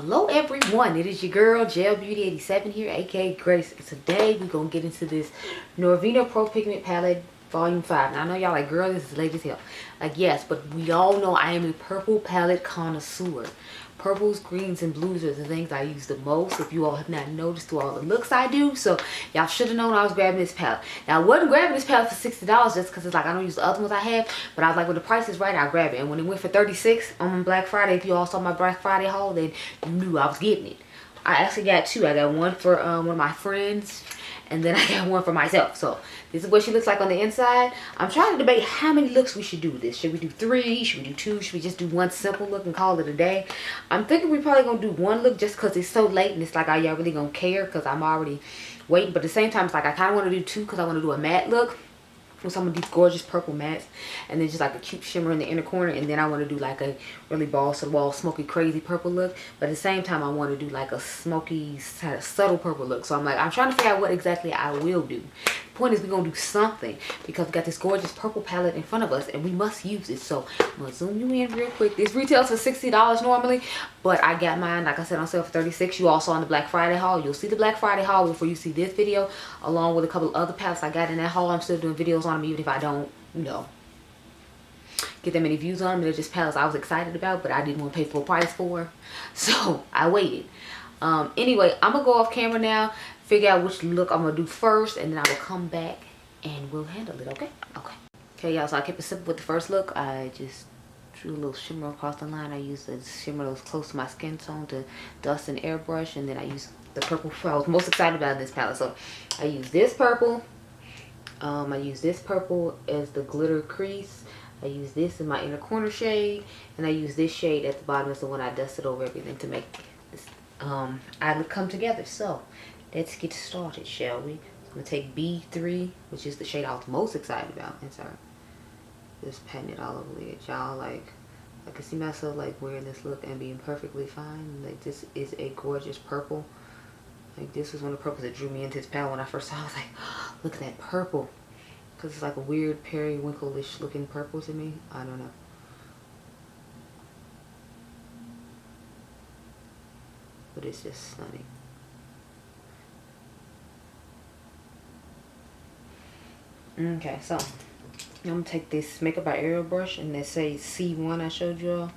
Hello everyone, it is your girl Gel Beauty 87 here, aka Grace. And today we're gonna get into this Norvina Pro Pigment Palette Volume 5. Now I know y'all like, girl, this is late as hell. Like, yes, but we all know I am a purple palette connoisseur. Purples, greens, and blues are the things I use the most, if you all have not noticed through all the looks I do. So y'all should have known I was grabbing this palette. Now I wasn't grabbing this palette for $60 just because it's like I don't use the other ones I have, but I was like, when the price is right, I'll grab it. And when it went for $36 on Black Friday, if you all saw my Black Friday haul, then you knew I was getting it. I actually got two. I got one for one of my friends, and then I got one for myself. So this is what she looks like on the inside. I'm trying to debate how many looks we should do with this. Should we do 3? Should we do 2? Should we just do one simple look and call it a day? I'm thinking we're probably gonna do one look just because it's so late and it's like, are y'all really gonna care? Because I'm already waiting. But at the same time, it's like I kind of want to do 2 because I want to do a matte look with some of these gorgeous purple mattes, and then just like a cute shimmer in the inner corner, and then I want to do like a really balls to the wall smoky crazy purple look, but at the same time I want to do like a smoky subtle purple look. So I'm like, I'm trying to figure out what exactly I will do. The point is we're gonna do something because we got this gorgeous purple palette in front of us and we must use it. So I'm gonna zoom you in real quick. This retails for $60 normally, but I got mine, like I said, on sale for $36. You also on the Black Friday haul. You'll see the Black Friday haul before you see this video, along with a couple of other palettes I got in that haul. I'm still doing videos on them even if I don't, you know, get that many views on them. They're just palettes I was excited about, but I didn't want to pay full price for, so I waited. Anyway, I'm gonna go off camera now, figure out which look I'm gonna do first, and then I will come back and we'll handle it. Okay y'all, so I kept it simple with the first look. I just drew a little shimmer across the line. I used a shimmer that was close to my skin tone to dust and airbrush, and then I used the purple I was most excited about in this palette. So I used this purple. I use this purple as the glitter crease. I use this in my inner corner shade, and I use this shade at the bottom as the one I dusted over everything to make this eyelid come together. So let's get started, shall we? So I'm gonna take B3, which is the shade I was most excited about, and sorry, just patting it all over the edge. Y'all, like, I can see myself like wearing this look and being perfectly fine. Like, this is a gorgeous purple. Like, this was one of the purples that drew me into this palette when I first saw it. I was like, oh, look at that purple. Because it's like a weird periwinkle-ish looking purple to me. I don't know. But it's just stunning. Okay, so I'm going to take this Makeup by Ariel brush and let's say C1 I showed you all.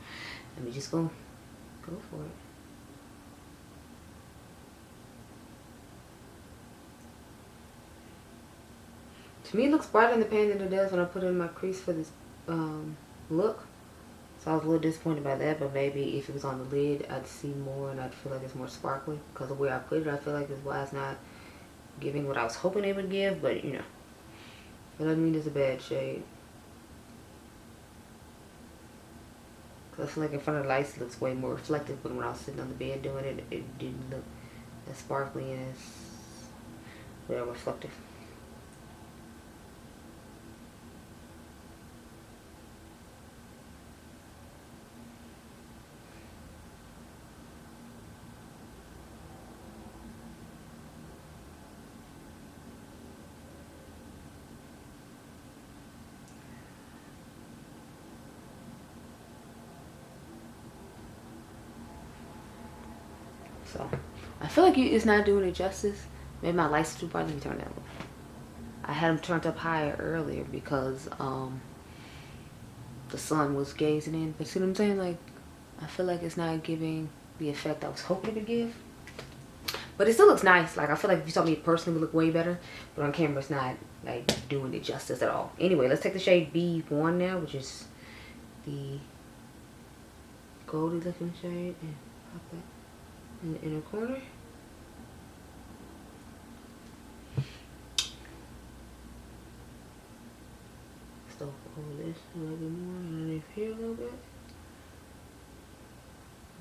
Let me just go for it. To me, it looks brighter in the pan than it does when I put it in my crease for this look. So I was a little disappointed by that, but maybe if it was on the lid, I'd see more and I'd feel like it's more sparkly. Because of where I put it, I feel like it's why it's not giving what I was hoping it would give, but you know. It doesn't mean it's a bad shade. Because I feel like in front of the lights it looks way more reflective, but when I was sitting on the bed doing it, it didn't look as sparkly and as well reflective. So I feel like it's not doing it justice. Maybe my lights are too bright. Let me turn that up. I had them turned up higher earlier because the sun was gazing in. But see what I'm saying? Like, I feel like it's not giving the effect I was hoping it would give. But it still looks nice. Like, I feel like if you saw me personally, it would look way better. But on camera, it's not like doing it justice at all. Anyway, let's take the shade B1 now, which is the goldy looking shade, and pop that in the inner corner. Stuff over this a little bit more underneath here a little bit.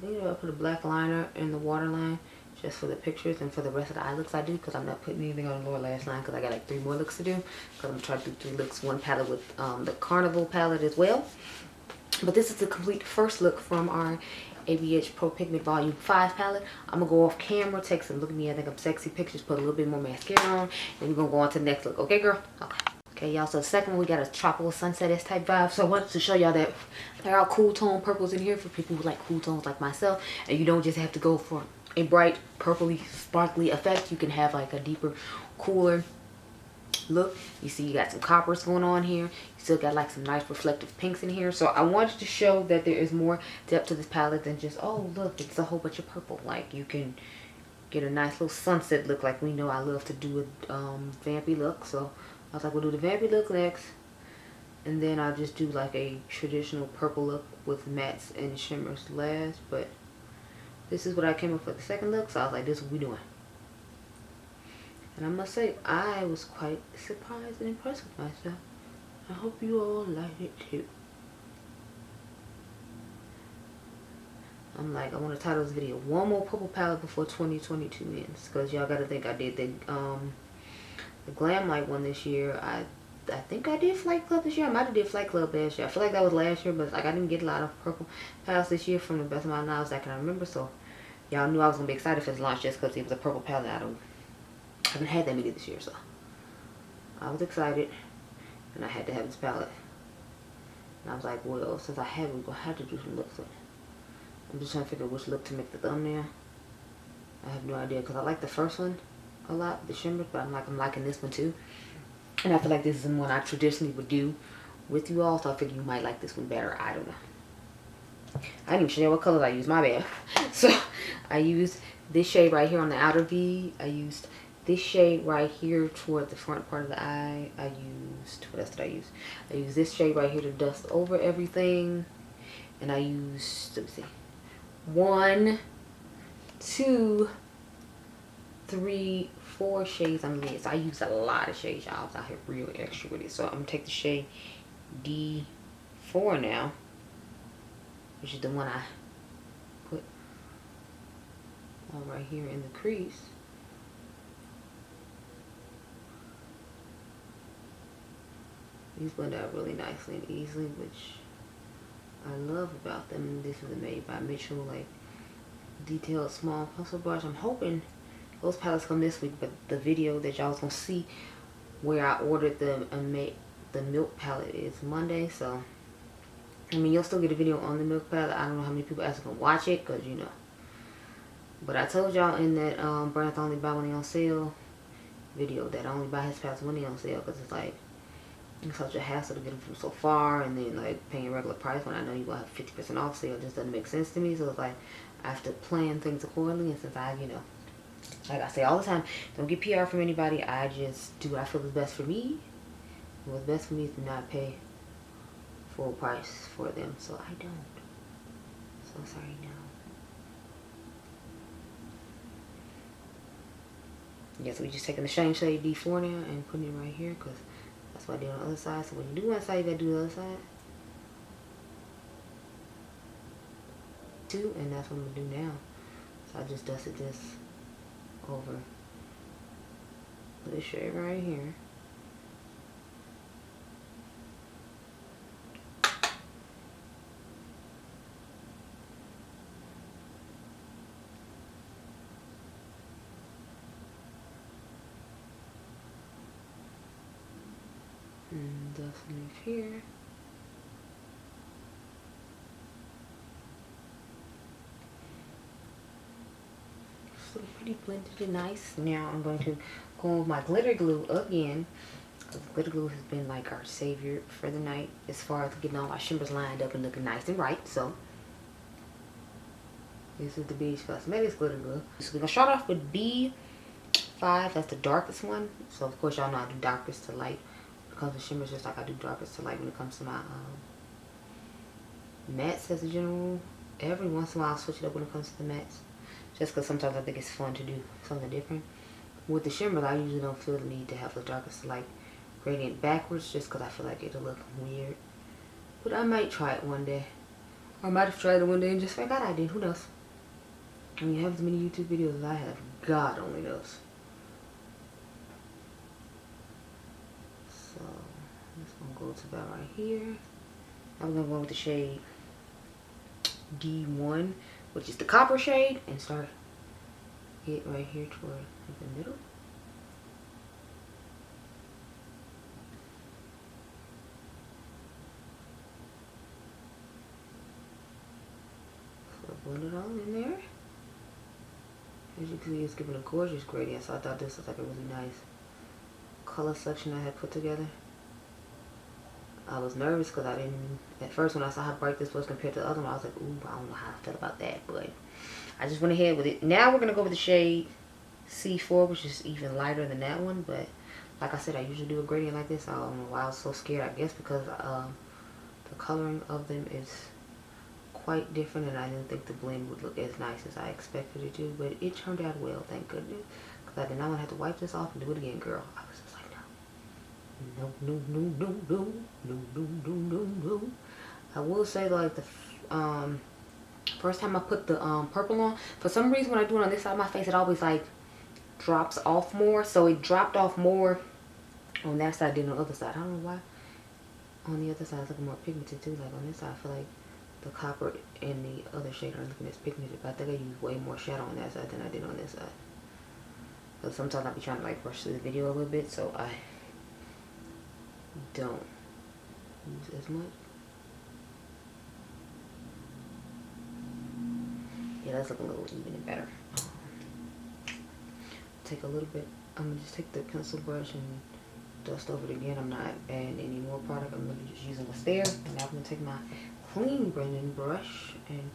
I think I'll put a black liner in the waterline just for the pictures, and for the rest of the eye looks I do, because I'm not putting anything on the lower lash line because I got like 3 more looks to do. Because I'm trying to do 3 looks, one palette with the Carnival palette as well. But this is the complete first look from our ABH Pro Pigment Volume 5 palette. I'm gonna go off camera, take some look at me, I think I'm sexy pictures, put a little bit more mascara on, and we're gonna go on to the next look. Okay, girl? Okay. Okay, y'all, so the second one, we got a tropical sunset type vibe. So I wanted to show y'all that there are cool tone purples in here for people who like cool tones like myself. And you don't just have to go for a bright, purpley, sparkly effect. You can have like a deeper, cooler look. You see you got some coppers going on here. You still got like some nice reflective pinks in here. So I wanted to show that there is more depth to this palette than just, oh, look, it's a whole bunch of purple. Like, you can get a nice little sunset look, like we know I love to do a vampy look. So I was like, we'll do the vampy look next, and then I'll just do like a traditional purple look with mattes and shimmers last. But this is what I came up with for the second look, so I was like, this is what we doing. And I must say, I was quite surprised and impressed with myself. I hope you all like it too. I'm like, I want to title this video "One More Purple Palette Before 2022 Ends," because y'all gotta think I did the Glam Light one this year. I think I did Flight Club this year. I might have did Flight Club last year. I feel like that was last year, but like I didn't get a lot of purple palettes this year from the best of my knowledge that I can remember. So y'all knew I was gonna be excited for this launch just because it was a purple palette. I haven't had that many this year, so I was excited, and I had to have this palette. And I was like, well, since I have it, we're gonna have to do some looks with it. I'm just trying to figure out which look to make the thumbnail. I have no idea, because I like the first one a lot, the shimmer, but I'm liking this one too. And I feel like this is the one I traditionally would do with you all, so I figured you might like this one better. I don't know. I didn't even show you what colors I used, my bad. So I used this shade right here on the outer V. I used this shade right here toward the front part of the eye. I used, what else did I use? I used this shade right here to dust over everything. And I used, let me see, 1, 2, 3, 4 shades on the lid. So I used a lot of shades, y'all. I was out here real extra with it. So I'm gonna take the shade D4 now, which is the one I put on right here in the crease. These blend out really nicely and easily, which I love about them. This is made by Mitchell, like detailed small pencil brush. I'm hoping those palettes come this week, but the video that y'all was gonna see where I ordered the milk palette is Monday. So I mean, you'll still get a video on the milk palette. I don't know how many people actually gonna watch it, because you know. But I told y'all in that Brand Only Buy When They On Sale video that I only buy his palettes when they on sale, because it's like, it's such a hassle to get them from so far, and then like paying regular price when I know you will have 50% off sale just doesn't make sense to me. So it's like I have to plan things accordingly. And since I, you know, like I say all the time, don't get PR from anybody. I just do what I feel is best for me. And what's best for me is to not pay full price for them. So I don't. So sorry, no. Yeah, so we just taking the same shade D4 now and putting it right here, because that's what I did on the other side. So when you do one side, you gotta do the other side too, and that's what I'm gonna do now. So I just dusted this over this shade right here. And dusting it here. So pretty blended and nice. Now I'm going to go with my glitter glue again, because glitter glue has been like our savior for the night as far as getting all our shimmers lined up and looking nice and bright. So this is the BH Cosmetics glitter glue. So we're gonna start off with B5. That's the darkest one. So of course y'all know I do darkest to light when it comes to shimmers, just like I do darkest to light when it comes to my mattes as a general rule. Every once in a while I'll switch it up when it comes to the mattes, just because sometimes I think it's fun to do something different. With the shimmers, I usually don't feel the need to have the darkest light gradient backwards, just because I feel like it'll look weird. But I might try it one day. Or I might have tried it one day and just forgot I did. Who knows? I mean, I have as many YouTube videos as I have. God only knows. So, this one goes about right here. I'm going to go with the shade D1, which is the copper shade, and start it right here toward the middle. blend it all in there. As you can see, it's giving a gorgeous gradient, so I thought this was like a really nice color section I had put together. I was nervous because I didn't, at first when I saw how bright this was compared to the other one, I was like, ooh, I don't know how I felt about that, but I just went ahead with it. Now we're going to go with the shade C4, which is even lighter than that one, but like I said, I usually do a gradient like this. I don't know why I was so scared. I guess because the coloring of them is quite different, and I didn't think the blend would look as nice as I expected it to, but it turned out well, thank goodness, because I did not want to have to wipe this off and do it again, girl. I was just like, no, no, no, no, no, no, no, no, no, no. I will say, like, the first time I put the purple on, for some reason when I do it on this side of my face, it always like drops off more, so it dropped off more on that side than on the other side. I don't know why. On the other side it's looking more pigmented too. Like on this side I feel like the copper and the other shade are looking as pigmented, but I think I used way more shadow on that side than I did on this side. But sometimes I'll be trying to like rush through the video a little bit, so I don't use as much. Yeah, that's looking a little even and better. Take a little bit, I'm gonna just take the pencil brush and dust over it again. I'm not adding any more product. I'm really just using what's there. And now I'm gonna take my clean blending brush and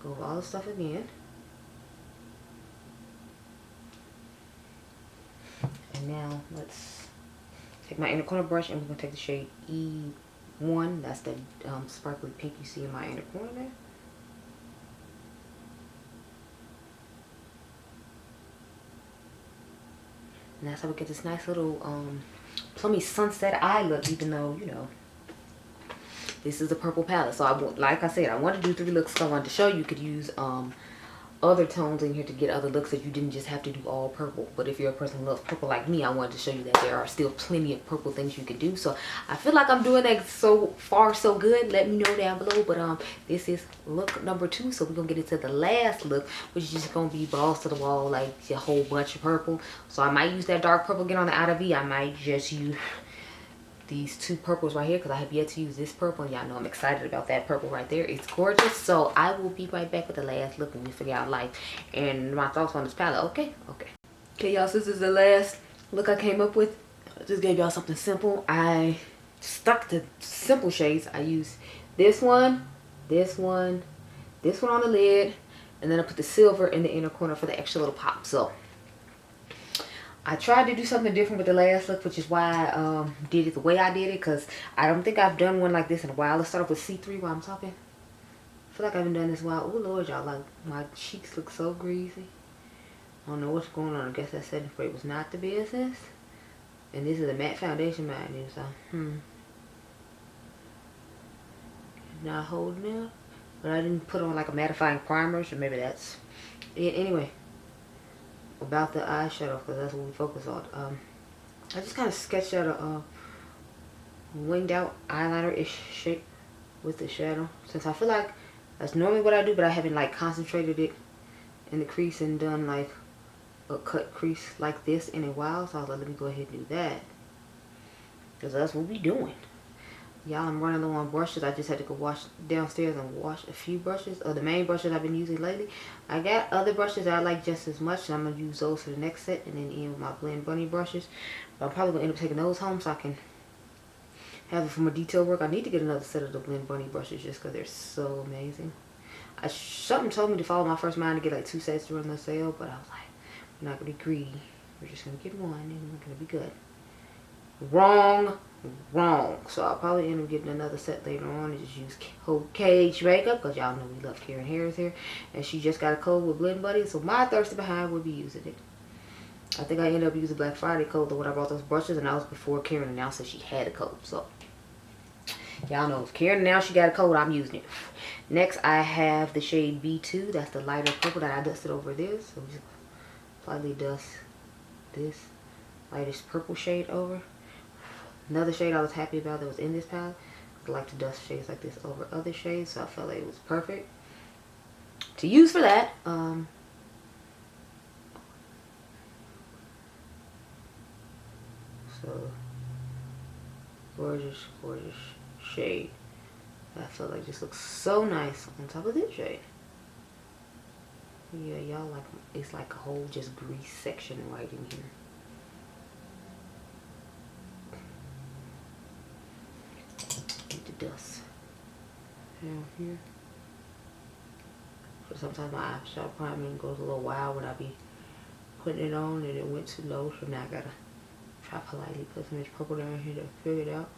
go over all the stuff again. And now let's take my inner corner brush and we're gonna take the shade E1. That's the sparkly pink you see in my inner corner there. And that's how we get this nice little plummy sunset eye look, even though, you know, this is a purple palette. So like I said, I wanted to do 3 looks, so I wanted to show you could use other tones in here to get other looks, that you didn't just have to do all purple. But if you're a person who loves purple like me, I wanted to show you that there are still plenty of purple things you can do. So I feel like I'm doing that so far so good. Let me know down below. But this is look number 2, so we're gonna get into the last look, which is just gonna be balls to the wall, like a whole bunch of purple. So I might use that dark purple again on the outer V. I might just use these 2 purples right here because I have yet to use this purple, and y'all know I'm excited about that purple right there. It's gorgeous. So I will be right back with the last look when we figure out life and my thoughts on this palette. Okay, y'all, so this is the last look I came up with. I just gave y'all something simple. I stuck to simple shades. I used this one, this one, this one on the lid, and then I put the silver in the inner corner for the extra little pop. So I tried to do something different with the last look, which is why I did it the way I did it, because I don't think I've done one like this in a while. Let's start off with C3 while I'm talking. I feel like I haven't done this in a while. Oh Lord, y'all, like my cheeks look so greasy. I don't know what's going on. I guess that setting spray was not the business. And this is a matte foundation, mind you, so not holding it. But I didn't put on like a mattifying primer, so maybe that's it. Anyway, about the eyeshadow, because that's what we focus on. I just kind of sketched out a winged out eyeliner-ish shape with the shadow, since I feel like that's normally what I do, but I haven't like concentrated it in the crease and done like a cut crease like this in a while. So I was like, let me go ahead and do that, because that's what we doing. Y'all, I'm running low on brushes. I just had to go wash downstairs and wash a few brushes. The main brushes I've been using lately. I got other brushes that I like just as much, and I'm going to use those for the next set, and then in with my Blend Bunny brushes. But I'm probably going to end up taking those home so I can have it for my detail work. I need to get another set of the Blend Bunny brushes just because they're so amazing. Something told me to follow my first mind to get like 2 sets during the sale, but I was like, we're not going to be greedy. We're just going to get one, and we're going to be good. Wrong. So I'll probably end up getting another set later on and just use whole Cage makeup, because y'all know we love Karen Harris here, and she just got a code with Blend Buddy, so my thirsty behind will be using it. I think I ended up using Black Friday code when I bought those brushes, and that was before Karen announced that she had a code. So y'all know if Karen announced she got a code, I'm using it. Next I have the shade B2. That's the lighter purple that I dusted over this. So just slightly dust this lightest purple shade over. Another shade I was happy about that was in this palette. I like to dust shades like this over other shades, so I felt like it was perfect to use for that. So gorgeous, gorgeous shade. I felt like this looks so nice on top of this shade. Yeah, y'all, like, it's like a whole just grease section right in here. Get the dust down here. But sometimes my eyeshadow priming goes a little wild when I be putting it on and it went too low, so now I gotta try politely put some of this purple down here to figure it out.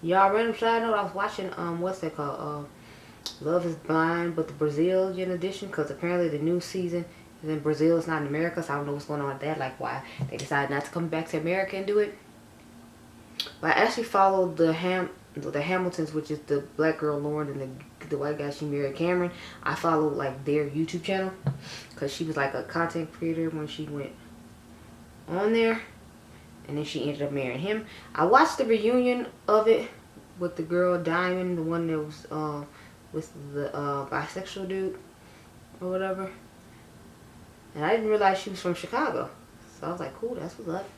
Y'all, random side note, I was watching what's that called, Love is Blind, but the Brazilian edition, because apparently the new season is in Brazil, it's not in America, so I don't know what's going on with that, like why they decided not to come back to America and do it. But I actually followed the Hamiltons, which is the black girl Lauren and the white guy she married, Cameron. I followed like their YouTube channel because she was like a content creator when she went on there, and then she ended up marrying him. I watched the reunion of it with the girl Diamond, the one that was with the bisexual dude or whatever, and I didn't realize she was from Chicago, so I was like, cool, that's what's up.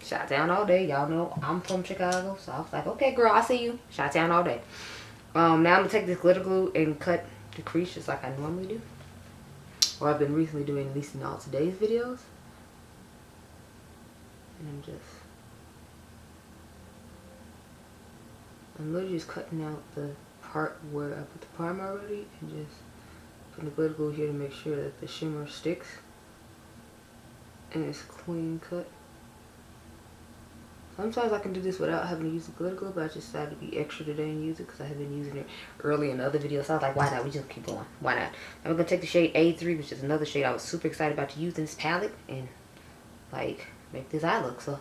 Shot down all day. Y'all know I'm from Chicago, so I was like, okay girl, I see you. Shot down all day. Now I'm gonna take this glitter glue and cut the crease just like I normally do, or I've been recently doing, at least in all today's videos. And I'm literally just cutting out the part where I put the primer already and just putting the glitter glue here to make sure that the shimmer sticks and it's clean cut. Sometimes I can do this without having to use the glitter glue, but I just decided to be extra today and use it because I have been using it early in other videos. So I was like, why not? We just keep going. Why not? I'm going to take the shade A3, which is another shade I was super excited about to use in this palette and like make this eye look. So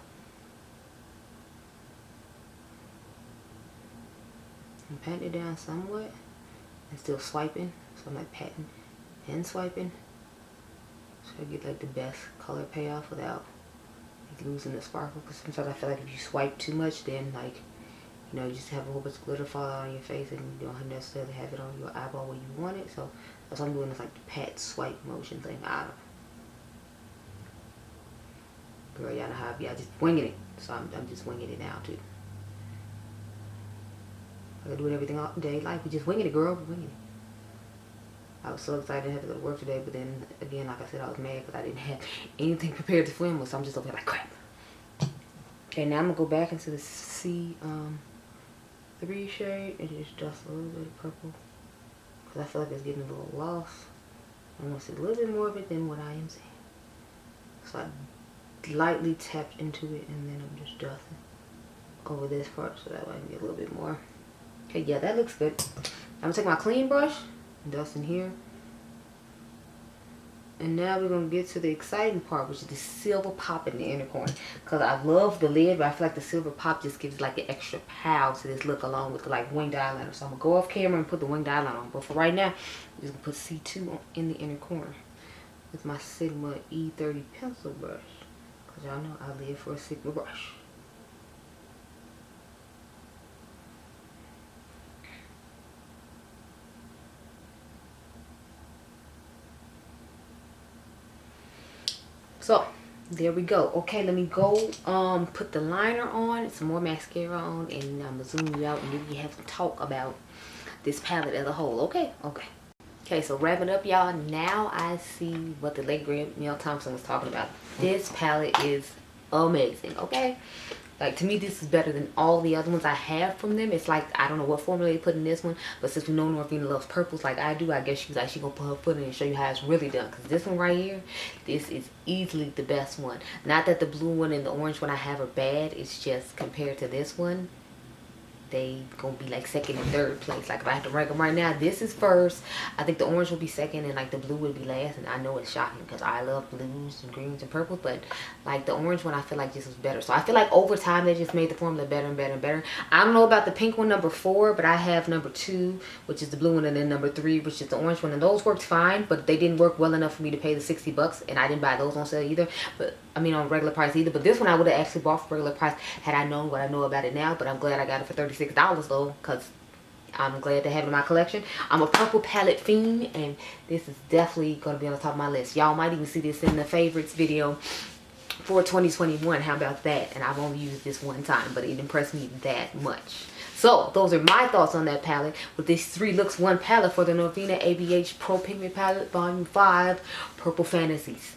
I'm patting it down somewhat and still swiping. So I'm like patting and swiping. So I get like the best color payoff without losing the sparkle, because sometimes I feel like if you swipe too much, then like, you know, you just have a whole bunch of glitter fall out on your face and you don't necessarily have it on your eyeball where you want it. So that's what I'm doing, is like the pat swipe motion thing out of. Girl, y'all know how I be. I just winging it. So I'm just winging it now too. I do it everything all day. Like, we just winging it, girl. We're winging it. I was so excited to have to go to work today, but then again, like I said, I was mad because I didn't have anything prepared to film with, so I'm just over here like, crap. Okay, now I'm gonna go back into the C3 shade and just dust a little bit of purple because I feel like it's getting a little lost. I want to see a little bit more of it than what I am seeing. So I lightly tapped into it and then I'm just dusting over this part so that way I can get a little bit more. Okay, yeah, that looks good. I'm gonna take my clean brush, dust in here, and now we're gonna get to the exciting part, which is the silver pop in the inner corner, because I love the lid, but I feel like the silver pop just gives like an extra pow to this look, along with the like winged eyeliner. So I'm gonna go off camera and put the winged eyeliner on, but for right now I'm just gonna put C2 in the inner corner with my Sigma E30 pencil brush, because y'all know I live for a Sigma brush. So there we go. Okay, let me go put the liner on, some more mascara on, and I'm gonna zoom you out and then we have to talk about this palette as a whole. Okay, so wrapping up, y'all. Now I see what the late great Mel Thompson was talking about. This palette is amazing. Okay, like, to me, this is better than all the other ones I have from them. It's like, I don't know what formula they put in this one, but since we know Norvina loves purples like I do, I guess she was actually gonna put her foot in and show you how it's really done. Because this one right here, this is easily the best one. Not that the blue one and the orange one I have are bad. It's just compared to this one, they gonna be like second and third place. Like, if I have to rank them right now, this is first. I think the orange will be second, and like the blue would be last. And I know it's shocking because I love blues and greens and purples, but like the orange one, I feel like this was better. So I feel like over time they just made the formula better and better and better. I don't know about the pink one, number 4, but I have number 2, which is the blue one, and then number 3, which is the orange one, and those worked fine, but they didn't work well enough for me to pay the 60 bucks, and I didn't buy those on sale either. But I mean, on regular price either. But this one I would have actually bought for regular price had I known what I know about it now. But I'm glad I got it for $36 though, because I'm glad to have it in my collection. I'm a purple palette fiend, and this is definitely going to be on the top of my list. Y'all might even see this in the favorites video for 2021. How about that? And I've only used this one time, but it impressed me that much. So those are my thoughts on that palette with this 3 looks 1 palette for the Norvina ABH Pro Pigment Palette Volume 5 Purple Fantasies.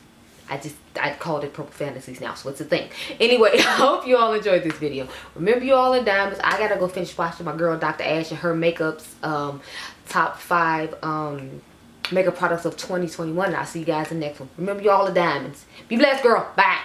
I called it Purple Fantasies now, so it's a thing. Anyway, I hope you all enjoyed this video. Remember, you all in diamonds. I gotta go finish watching my girl Dr. Ash and her makeup's top 5 makeup products of 2021. And I'll see you guys in the next one. Remember, you all are diamonds. Be blessed, girl. Bye.